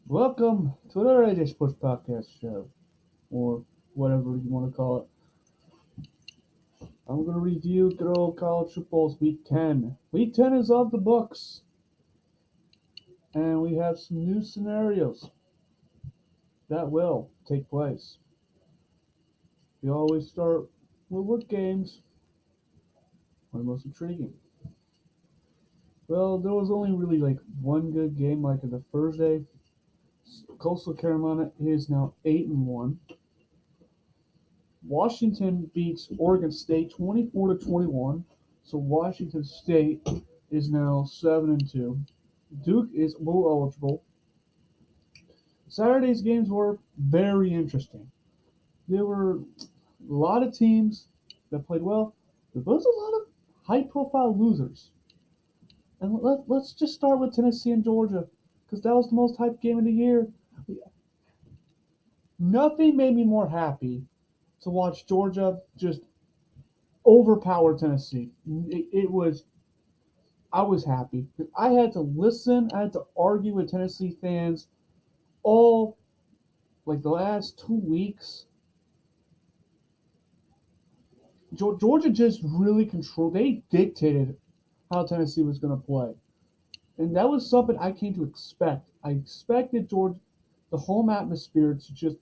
Welcome to another AJ Sports Podcast show, or whatever you want to call it. I'm going to review good old college football's Week 10. Week 10 is off the books, and we have some new scenarios that will take place. We always start with what games are most intriguing. Well, there was only really like one good game, like in the first day. Coastal Carolina is now 8-1. Washington beats Oregon State 24-21. So Washington State is now 7-2. Duke is bowl eligible. Saturday's games were very interesting. There were a lot of teams that played well. There was a lot of high-profile losers. And let's just start with Tennessee and Georgia, because that was the most hyped game of the year. Nothing made me more happy to watch Georgia just overpower Tennessee. I was happy. I had to listen, I had to argue with Tennessee fans all like the last 2 weeks. Georgia just really controlled. They dictated how Tennessee was going to play, and that was something I came to expect. I expected Georgia, the home atmosphere, to just.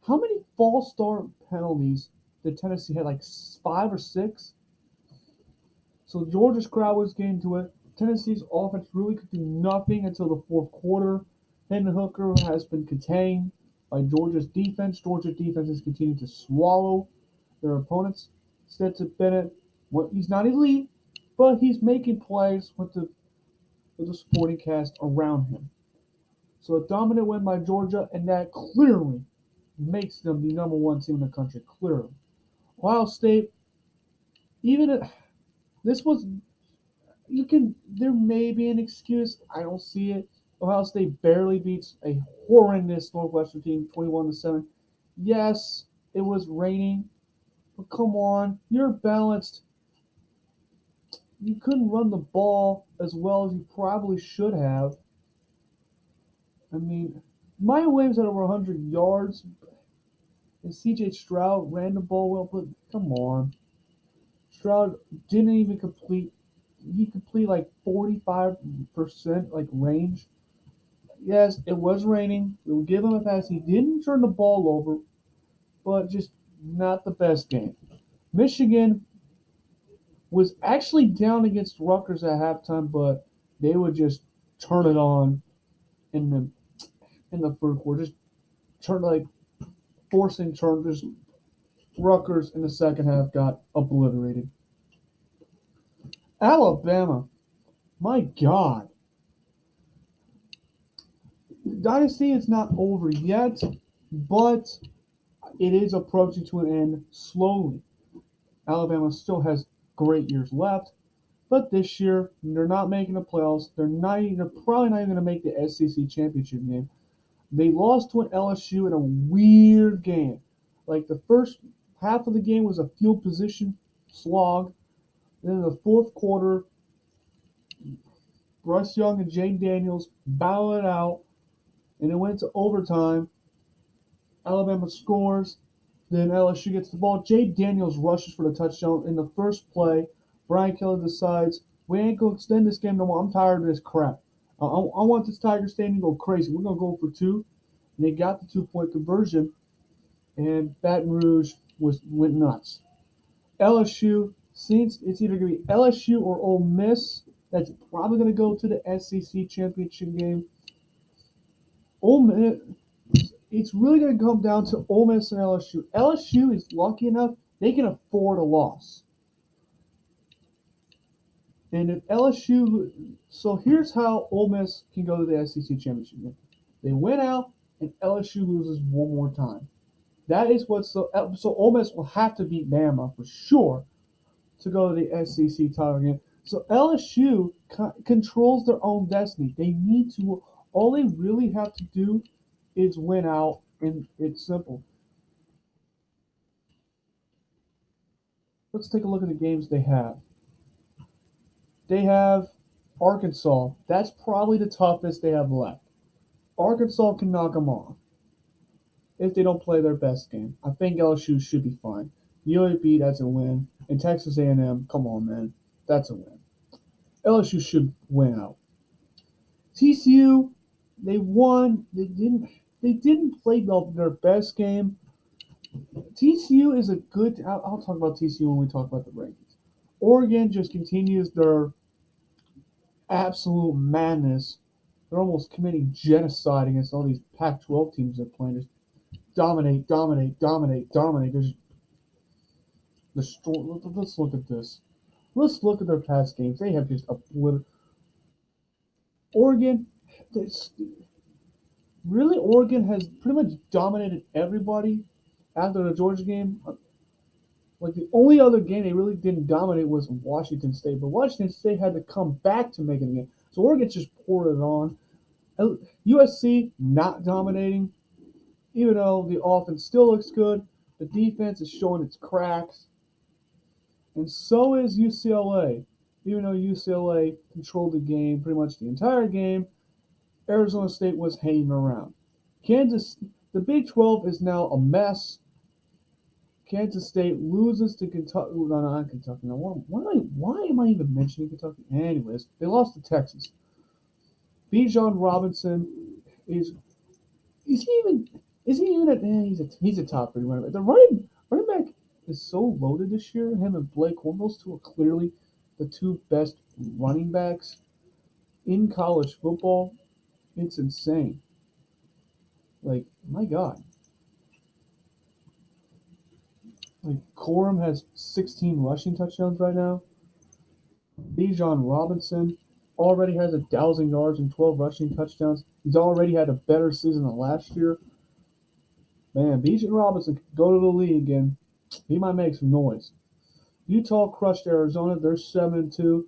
How many false start penalties did Tennessee had? Like 5 or 6. So Georgia's crowd was getting to it. Tennessee's offense really could do nothing until the fourth quarter. Hendon Hooker has been contained by Georgia's defense. Georgia's defense has continued to swallow their opponents. Stetson Bennett, well, he's not elite, but he's making plays with the supporting cast around him. So a dominant win by Georgia, and that clearly makes them the number one team in the country. Clearly, Ohio State, even if this was, there may be an excuse. I don't see it. Ohio State barely beats a horrendous Northwestern team, 21-7. Yes, it was raining, but come on, you're balanced. You couldn't run the ball as well as you probably should have. I mean, Maya Williams had over 100 yards, and C.J. Stroud ran the ball well, but come on. Stroud didn't even complete. He completed like 45% like range. Yes, it was raining. We will give him a pass. He didn't turn the ball over, but just not the best game. Michigan was actually down against Rutgers at halftime, but they would just turn it on in the third quarter. Just turn like forcing turn. Just Rutgers in the second half got obliterated. Alabama, my God. Dynasty is not over yet, but it is approaching to an end slowly. Alabama still has great years left, but this year they're not making the playoffs. They're probably not even going to make the SEC championship game. They lost to an LSU in a weird game. Like the first half of the game was a field position slog. Then in the fourth quarter, Bryce Young and Jane Daniels battle it out, and it went to overtime. Alabama scores. Then LSU gets the ball. Jay Daniels rushes for the touchdown in the first play. Brian Kelly decides, we ain't going to extend this game no more. I'm tired of this crap. I want this Tiger Stadium to go crazy. We're going to go for 2. And they got the 2-point conversion, and Baton Rouge went nuts. LSU, since it's either going to be LSU or Ole Miss, that's probably going to go to the SEC championship game. Ole Miss, it's really going to come down to Ole Miss and LSU. LSU is lucky enough they can afford a loss. And if LSU, so here's how Ole Miss can go to the SEC championship game. They win out, and LSU loses one more time. That is what so Ole Miss will have to beat Bama for sure to go to the SEC title game. So LSU controls their own destiny. They need to. All they really have to do is win out, and it's simple. Let's take a look at the games they have. They have Arkansas. That's probably the toughest they have left. Arkansas can knock them off if they don't play their best game. I think LSU should be fine. UAB, that's a win. And Texas A&M, come on, man, that's a win. LSU should win out. TCU, they won. They didn't play their best game. TCU is a good. I'll talk about TCU when we talk about the rankings. Oregon just continues their absolute madness. They're almost committing genocide against all these Pac-12 teams they're playing. Just dominate. Let's look at this. Let's look at their past games. They have just obliterated. Oregon, really, Oregon has pretty much dominated everybody after the Georgia game. Like, the only other game they really didn't dominate was Washington State, but Washington State had to come back to make it a game. So Oregon just poured it on. USC not dominating, even though the offense still looks good. The defense is showing its cracks. And so is UCLA. Even though UCLA controlled the game pretty much the entire game, Arizona State was hanging around. The Big 12 is now a mess. Kansas State loses to Kentucky. No, not Kentucky. No, why am I even mentioning Kentucky? Anyways, they lost to Texas. Bijan Robinson is he even at? He's a top 3 running back. The running back is so loaded this year. Him and Blake Horn, those two are clearly the 2 best running backs in college football. It's insane. Like, my God. Like, Corum has 16 rushing touchdowns right now. Bijan Robinson already has 1,000 yards and 12 rushing touchdowns. He's already had a better season than last year. Man, Bijan Robinson could go to the league and he might make some noise. Utah crushed Arizona. They're 7-2.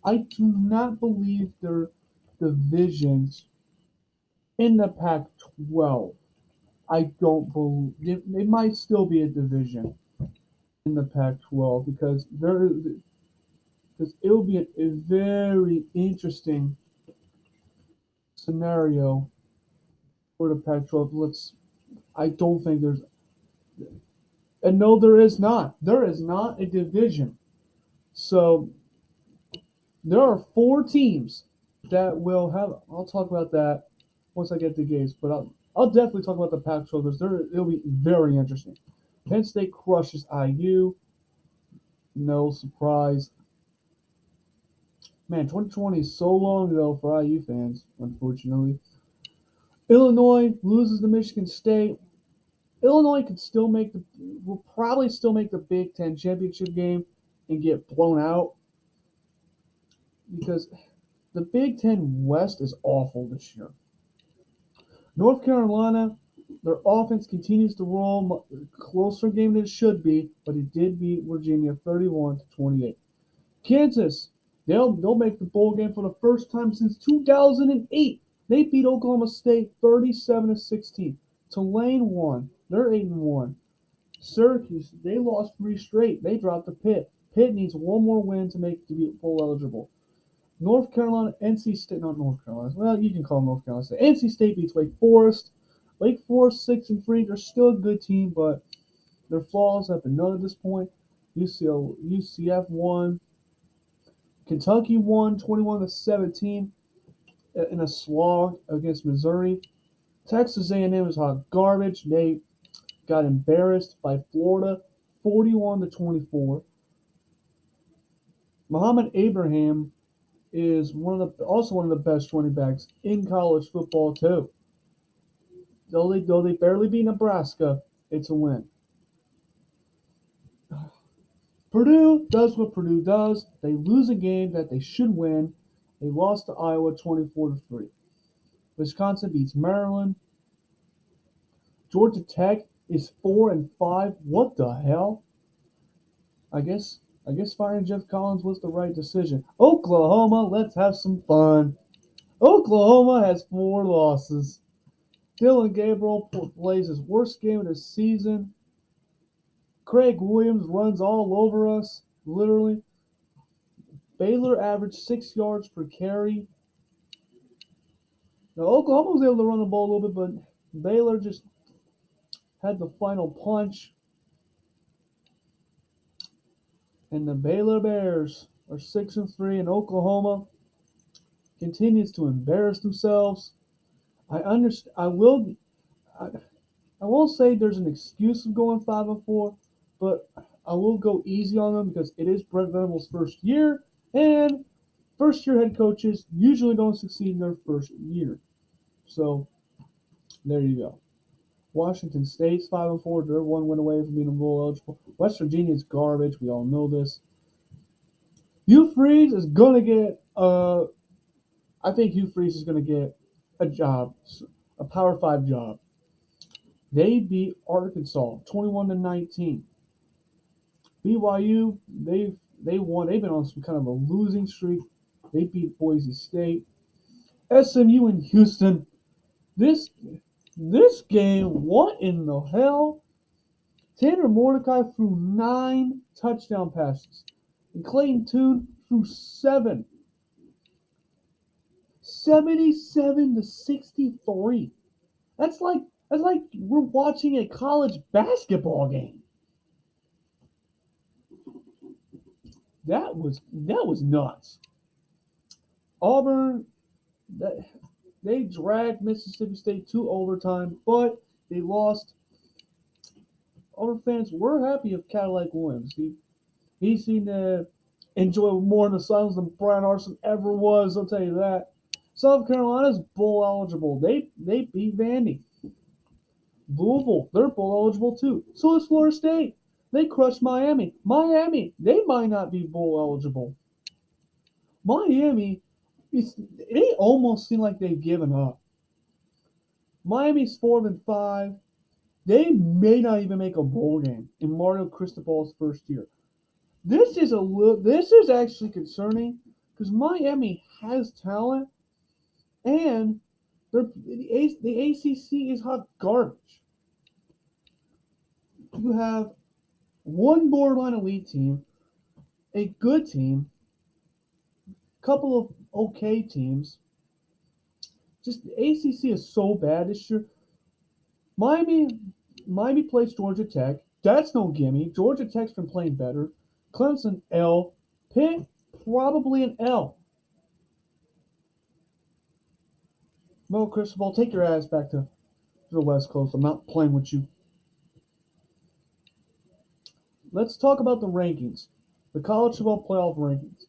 I do not believe their divisions in the Pac-12. I don't believe it might still be a division in the Pac-12 because it will be a very interesting scenario for the Pac-12. I don't think there's, and no, there is not. There is not a division. So there are 4 teams that will have. I'll talk about that once I get to games, but I'll definitely talk about the Pac-12 because it'll be very interesting. Penn State crushes IU. No surprise. Man, 2020 is so long ago for IU fans, unfortunately. Illinois loses to Michigan State. Illinois will probably still make the Big Ten championship game and get blown out because the Big Ten West is awful this year. North Carolina, their offense continues to roll. Closer game than it should be, but it did beat Virginia 31-28. Kansas, they'll make the bowl game for the first time since 2008. They beat Oklahoma State 37-16. Tulane won. They're 8-1. Syracuse, they lost 3 straight. They dropped to Pitt. Pitt needs one more win to be bowl eligible. North Carolina, NC State, not North Carolina. Well, you can call them North Carolina State. NC State beats Wake Forest. Wake Forest 6-3. They're still a good team, but their flaws have been known at this point. UCF won. Kentucky won 21-17 in a slog against Missouri. Texas A&M is hot garbage. They got embarrassed by Florida 41-24. Muhammad Abraham is also one of the best running backs in college football too. Though they barely beat Nebraska, it's a win. Purdue does what Purdue does. They lose a game that they should win. They lost to Iowa 24-3. Wisconsin beats Maryland. Georgia Tech is 4-5. What the hell? I guess firing Jeff Collins was the right decision. Oklahoma, let's have some fun. Oklahoma has 4 losses. Dylan Gabriel plays his worst game of the season. Craig Williams runs all over us, literally. Baylor averaged 6 yards per carry. Now, Oklahoma was able to run the ball a little bit, but Baylor just had the final punch. And the Baylor Bears are 6-3, and Oklahoma continues to embarrass themselves. I understand. I, I won't say there's an excuse of going 5-4, but I will go easy on them because it is Brent Venables' first year, and first-year head coaches usually don't succeed in their first year. So there you go. Washington State's 5-4. They're one win away from being bowl eligible. West Virginia's garbage. We all know this. Hugh Freeze is gonna get. I think Hugh Freeze is gonna get a job, a Power 5 job. They beat Arkansas 21-19. BYU, they won. They've been on some kind of a losing streak. They beat Boise State. SMU and Houston. This game, what in the hell? Tanner Mordecai threw 9 touchdown passes, and Clayton Tune threw 7. 77-63. That's like we're watching a college basketball game. That was nuts. Auburn, they dragged Mississippi State to overtime, but they lost. Auburn fans were happy if Cadillac wins. He seemed to enjoy more in the Suns than Brian Arson ever was. I'll tell you that. South Carolina's bowl eligible. They beat Vandy. Louisville, they're bowl eligible too. So is Florida State. They crushed Miami. Miami, they might not be bowl eligible. Miami, they almost seem like they've given up. Miami's 4-5. They may not even make a bowl game in Mario Cristobal's first year. This is actually concerning because Miami has talent, and the ACC is hot garbage. You have one borderline elite team, a good team, a couple of okay teams. Just the ACC is so bad this year. Miami plays Georgia Tech. That's no gimme. Georgia Tech's been playing better. Clemson, L. Pitt, probably an L. Mo Cristobal, take your ass back to the West Coast. I'm not playing with you. Let's talk about the rankings. The college football playoff rankings.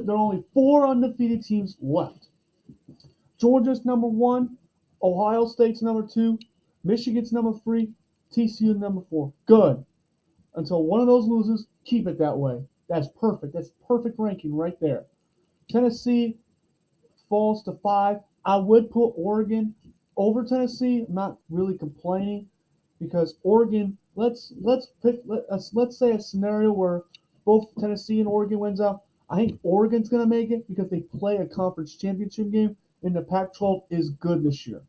There are only 4 undefeated teams left. Georgia's number 1. Ohio State's number 2. Michigan's number 3. TCU number 4. Good. Until one of those loses, keep it that way. That's perfect. That's perfect ranking right there. Tennessee falls to 5. I would put Oregon over Tennessee. I'm not really complaining because Oregon. Let's say a scenario where both Tennessee and Oregon wins out. I think Oregon's going to make it because they play a conference championship game, and the Pac-12 is good this year.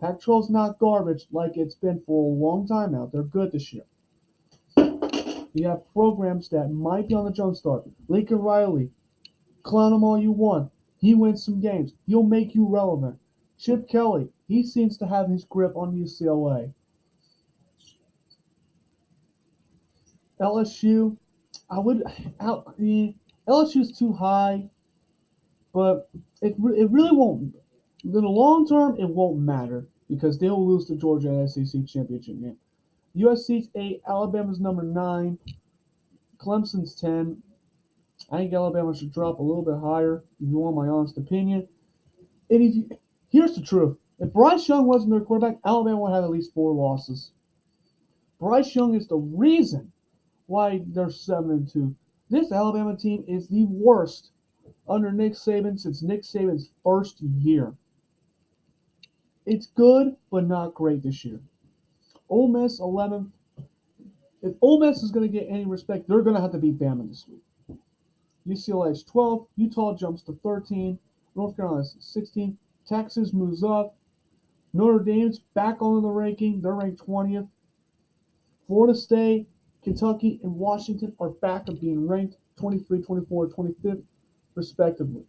Pac-12 is not garbage like it's been for a long time now. They're good this year. You have programs that might be on the jump start. Lincoln Riley, clown him all you want. He wins some games. He'll make you relevant. Chip Kelly, he seems to have his grip on UCLA. LSU, LSU's too high, but it really won't. In the long term, it won't matter because they'll lose to Georgia in the SEC championship game. USC's 8, Alabama's number 9, Clemson's 10. I think Alabama should drop a little bit higher, if you want my honest opinion. And here's the truth. If Bryce Young wasn't their quarterback, Alabama would have at least 4 losses. Bryce Young is the reason why they're 7-2. This Alabama team is the worst under Nick Saban since Nick Saban's first year. It's good, but not great this year. Ole Miss 11. If Ole Miss is going to get any respect, they're going to have to beat Bama this week. UCLA's 12. Utah jumps to 13. North Carolina's 16. Texas moves up. Notre Dame's back on the ranking. They're ranked 20th. Florida State, Kentucky, and Washington are back of being ranked 23, 24, 25th, respectively.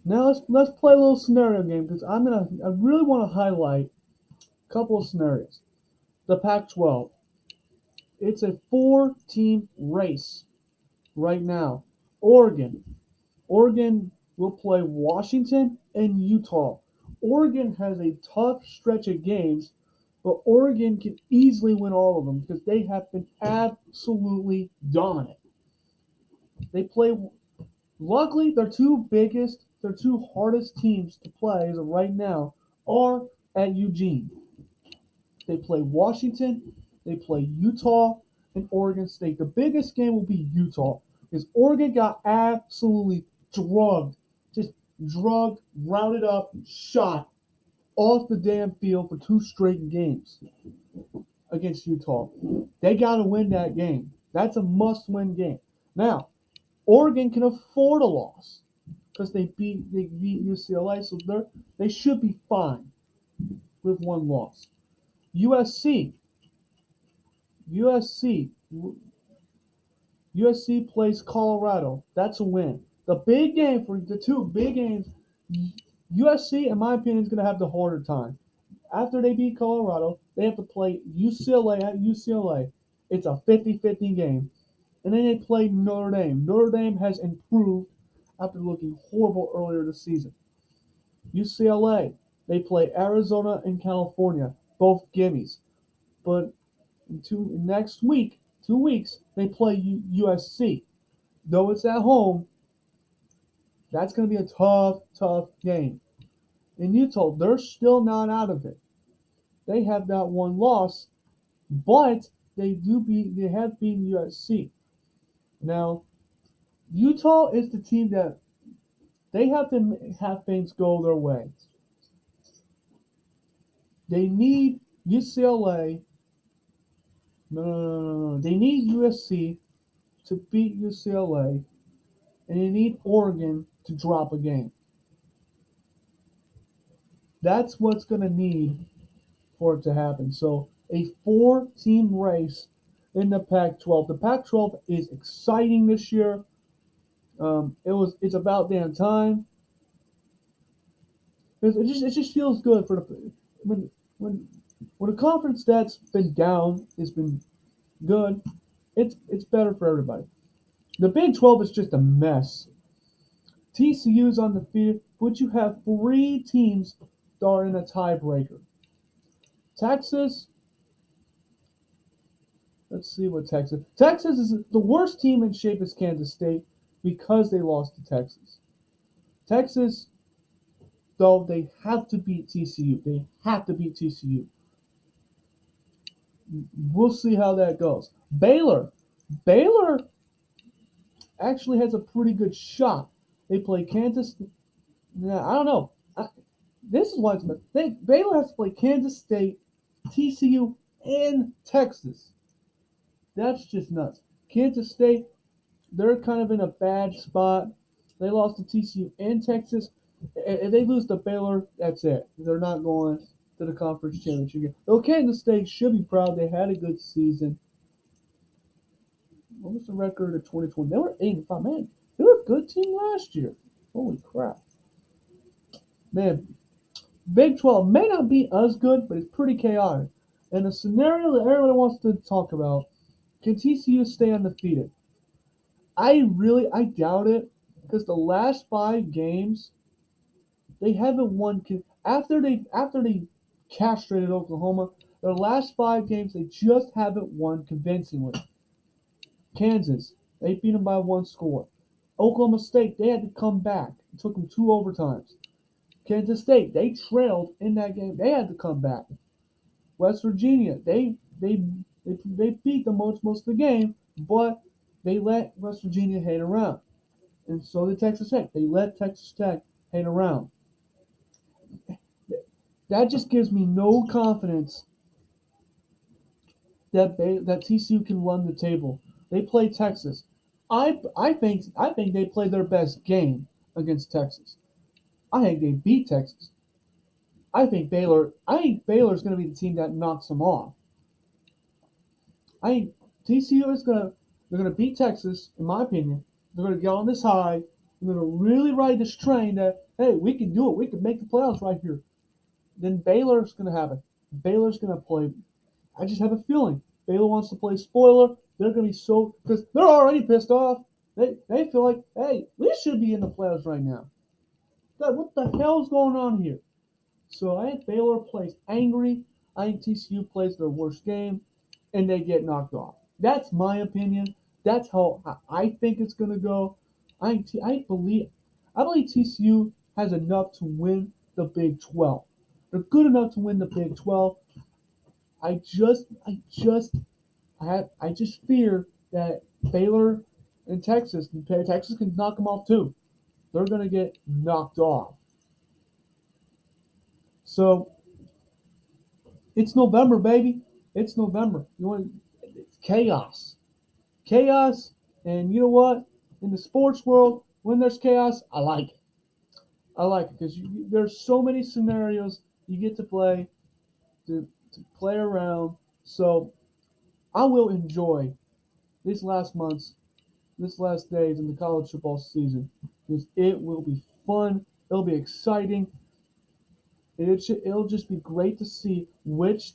Now let's play a little scenario game because I really want to highlight a couple of scenarios. The Pac-12. It's a four-team race right now. Oregon. Oregon will play Washington and Utah. Oregon has a tough stretch of games, but Oregon can easily win all of them because they have been absolutely dominant. They play. Luckily, their two hardest teams to play as of right now are at Eugene. They play Washington, they play Utah, and Oregon State. The biggest game will be Utah because Oregon got absolutely drugged, just drugged, rounded up, shot off the damn field for two straight games against Utah. They got to win that game. That's a must-win game. Now, Oregon can afford a loss because they beat UCLA, so they should be fine with one loss. USC. USC. USC plays Colorado. That's a win. The big game for the two big games, USC, in my opinion, is going to have the harder time. After they beat Colorado, they have to play UCLA at UCLA. It's a 50-50 game. And then they play Notre Dame. Notre Dame has improved after looking horrible earlier this season. UCLA, they play Arizona and California, both gimmies. But next week, 2 weeks, they play USC. Though it's at home, that's going to be a tough game. In Utah, they're still not out of it. They have that one loss, but they have beaten USC. Now, Utah is the team that they have to have things go their way. They need UCLA. No. They need USC to beat UCLA, and they need Oregon to drop a game. That's what's going to need for it to happen. So, a four-team race in the Pac-12. The Pac-12 is exciting this year. It's about damn time. It just feels good for when a conference that's been down has been good. It's better for everybody. The Big 12 is just a mess. TCU's undefeated, but you have three teams that are in a tiebreaker. Texas. Let's see what Texas. Texas is the worst team in shape is Kansas State because they lost to Texas. Texas, though, they have to beat TCU. They have to beat TCU. We'll see how that goes. Baylor actually has a pretty good shot. They play Kansas. Now, I don't know. This is why Baylor has to play Kansas State, TCU, and Texas. That's just nuts. Kansas State, they're kind of in a bad spot. They lost to TCU and Texas. If they lose to Baylor, that's it. They're not going to the conference championship game. Though Kansas State should be proud. They had a good season. What was the record of 2020? They were 8-5. Man, they were a good team last year. Holy crap. Man, Big 12 may not be as good, but it's pretty chaotic. And the scenario that everybody wants to talk about, can TCU stay undefeated? I doubt it because the last 5 games, they haven't won. After they castrated Oklahoma, their last 5 games, they just haven't won convincingly. Kansas, they beat them by 1 score. Oklahoma State, they had to come back. It took them 2 overtimes. Kansas State, they trailed in that game. They had to come back. West Virginia, they beat them most of the game, but they let West Virginia hang around. And so did Texas Tech. They let Texas Tech hang around. That just gives me no confidence that TCU can run the table. They play Texas. I think they played their best game against Texas. I think they beat Texas. I think Baylor's going to be the team that knocks them off. I think TCU they're going to beat Texas, in my opinion. They're going to get on this high. They're going to really ride this train that, hey, we can do it. We can make the playoffs right here. Then Baylor's going to have it. Baylor's going to play. I just have a feeling Baylor wants to play spoiler. They're going to be so, because they're already pissed off. They feel like, hey, we should be in the playoffs right now. What the hell's going on here? So I think Baylor plays angry. I think TCU plays their worst game, and they get knocked off. That's my opinion. That's how I think it's going to go. I believe TCU has enough to win the Big 12. They're good enough to win the Big 12. I just fear that Baylor and Texas can knock them off too. They're going to get knocked off. So it's November, baby. It's November. It's chaos, and you know what? In the sports world, when there's chaos, I like it. I like it because there's so many scenarios you get to play to play around. So I will enjoy these last months, this last days in the college football season because it will be fun. It'll be exciting. It'll just be great to see which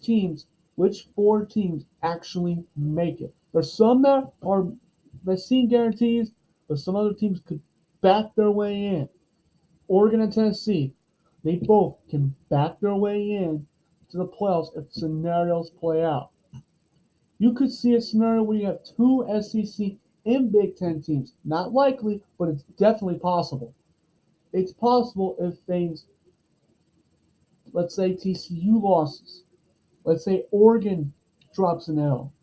four teams actually make it. There's some that seem guarantees, but some other teams could back their way in. Oregon and Tennessee, they both can back their way in to the playoffs if scenarios play out. You could see a scenario where you have two SEC and Big Ten teams. Not likely, but it's definitely possible. It's possible if things, let's say TCU losses, let's say Oregon drops an L.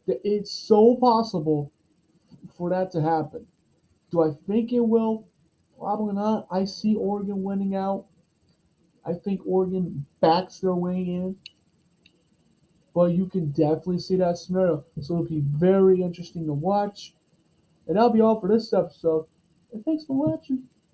It's so possible for that to happen. Do I think it will? Probably not. I see Oregon winning out. I think Oregon backs their way in. But you can definitely see that scenario. So it'll be very interesting to watch. And that'll be all for this episode. And thanks for watching.